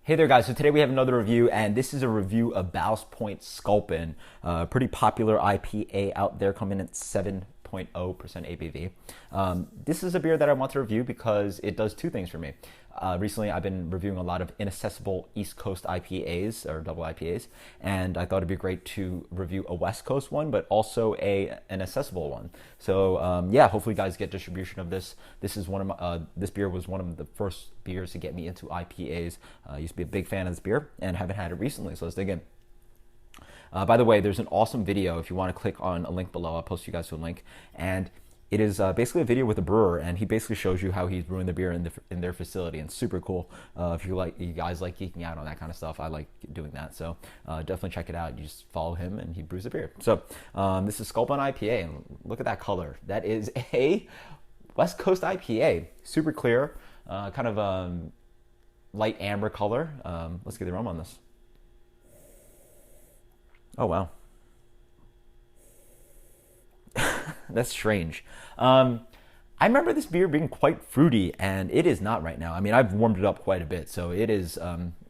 Hey there guys, so today we have another review, and this is a review of Ballast Point Sculpin, pretty popular IPA out there, coming in at 7.0% ABV. This is a beer that I want to review because it does two things for me. Recently I've been reviewing a lot of inaccessible East Coast IPAs, or double IPAs, and I thought it'd be great to review a West Coast one, but also an accessible one. So yeah, hopefully you guys get distribution of this. This beer was one of the first beers to get me into IPAs. I used to be a big fan of this beer and haven't had it recently, so let's dig in. By the way, there's an awesome video. If you want to click on a link below, I'll post you guys to a link. And it is basically a video with a brewer, and he basically shows you how he's brewing the beer in their facility, and super cool. If you guys like geeking out on that kind of stuff, I like doing that. So definitely check it out. You just follow him, and he brews a beer. So this is Sculpin IPA, and look at that color. That is a West Coast IPA, super clear, kind of light amber color. Let's get the aroma on this. Oh, wow. That's strange. I remember this beer being quite fruity, and it is not right now. I mean, I've warmed it up quite a bit, so it is,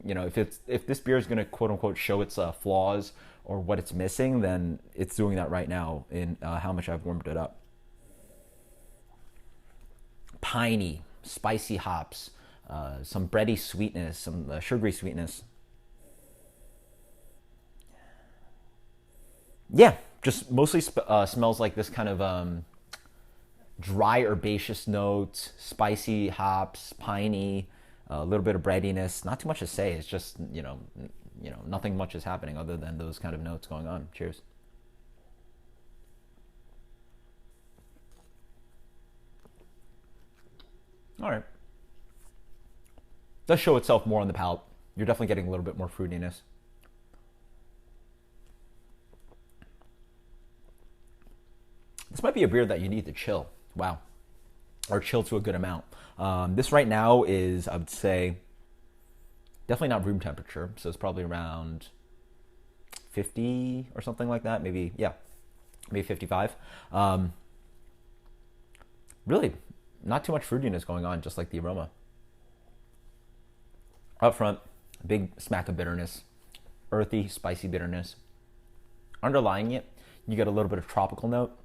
you know, if this beer is going to quote-unquote show its flaws or what it's missing, then it's doing that right now in how much I've warmed it up. Piney, spicy hops, some bready sweetness, some sugary sweetness. Yeah, just mostly smells like this kind of dry herbaceous notes, spicy hops, piney, a little bit of breadiness. Not too much to say. It's just nothing much is happening other than those kind of notes going on. Cheers. All right. Does show itself more on the palate. You're definitely getting a little bit more fruitiness. This might be a beer that you need to chill. Wow. Or chill to a good amount. This right now is, I would say, definitely not room temperature. So it's probably around 50 or something like that. Maybe, yeah, maybe 55. Really, not too much fruitiness going on, just like the aroma. Up front, big smack of bitterness. Earthy, spicy bitterness. Underlying it, you get a little bit of tropical note.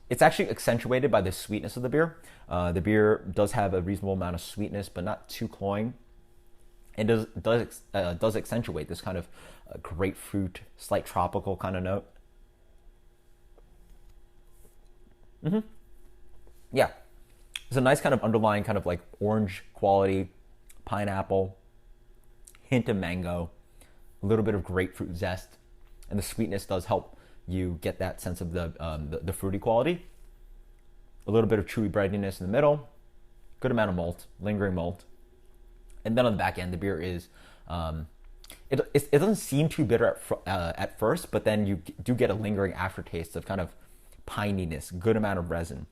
It's actually accentuated by the sweetness of the beer. The beer does have a reasonable amount of sweetness, but not too cloying. It does accentuate this kind of grapefruit, slight tropical kind of note. Yeah, it's a nice kind of underlying kind of like orange quality, pineapple, hint of mango, a little bit of grapefruit zest, and the sweetness does help you get that sense of the fruity quality. A little bit of chewy breadiness in the middle, good amount of malt, lingering malt, and then on the back end, the beer is it doesn't seem too bitter at first, but then you do get a lingering aftertaste of kind of pininess, good amount of resin.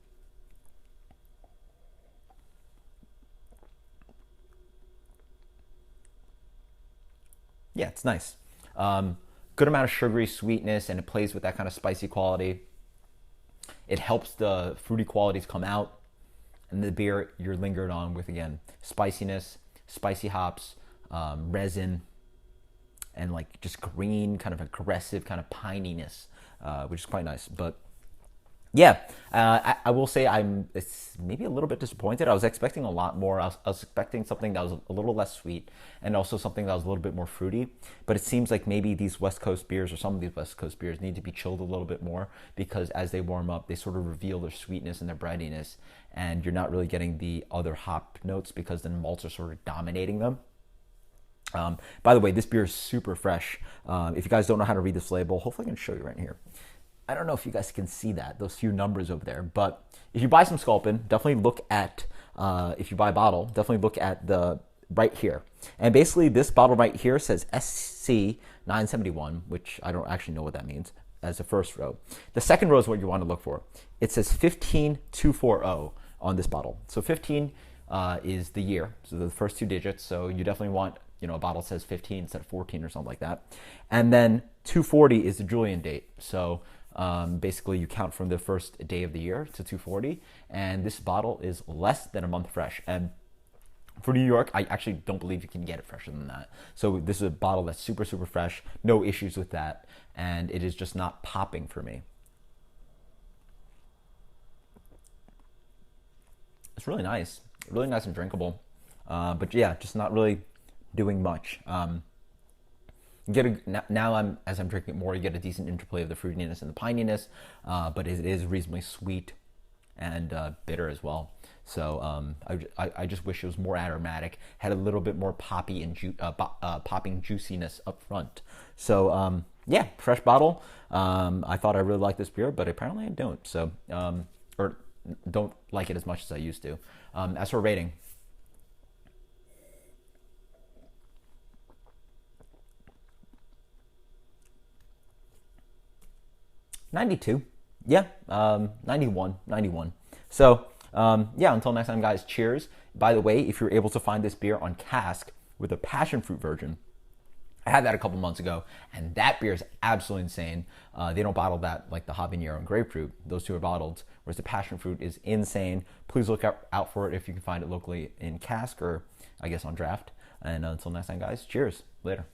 Yeah, it's nice. Good amount of sugary sweetness, and it plays with that kind of spicy quality. It helps the fruity qualities come out, and the beer you're lingered on with, again, spiciness, spicy hops, resin, and like just green, kind of aggressive kind of pininess, which is quite nice. But yeah, I will say it's maybe a little bit disappointed. I was expecting a lot more. I was expecting something that was a little less sweet, and also something that was a little bit more fruity. But it seems like maybe these West Coast beers, or some of these West Coast beers, need to be chilled a little bit more, because as they warm up, they sort of reveal their sweetness and their breadiness, and you're not really getting the other hop notes because the malts are sort of dominating them. By the way, this beer is super fresh. If you guys don't know how to read this label, hopefully I can show you right here. I don't know if you guys can see that, those few numbers over there, but if you buy some Sculpin, definitely look at, if you buy a bottle, definitely look at the right here. And basically this bottle right here says SC 971, which I don't actually know what that means, as the first row. The second row is what you want to look for. It says 15240 on this bottle. So 15 is the year, so the first two digits. So you definitely want, a bottle says 15 instead of 14 or something like that. And then 240 is the Julian date. So basically you count from the first day of the year to 240, and this bottle is less than a month fresh. And For New York, I actually don't believe you can get it fresher than that. So this is a bottle that's super, super fresh. No issues with that. And it is just not popping for me. It's really nice and drinkable. But yeah, just not really doing much. You get now as I'm drinking it more, you get a decent interplay of the fruitiness and the pininess, but it is reasonably sweet and bitter as well. So I just wish it was more aromatic, had a little bit more poppy and popping juiciness up front. So yeah, fresh bottle. I thought I really liked this beer, but apparently I don't. So or don't like it as much as I used to. As for rating, 92. Yeah, 91, 91. So, yeah, until next time, guys, cheers. By the way, if you're able to find this beer on cask with a passion fruit version, I had that a couple months ago, and that beer is absolutely insane. They don't bottle that like the habanero and grapefruit. Those two are bottled, whereas the passion fruit is insane. Please look out for it if you can find it locally in cask or, I guess, on draft. And until next time, guys, cheers. Later.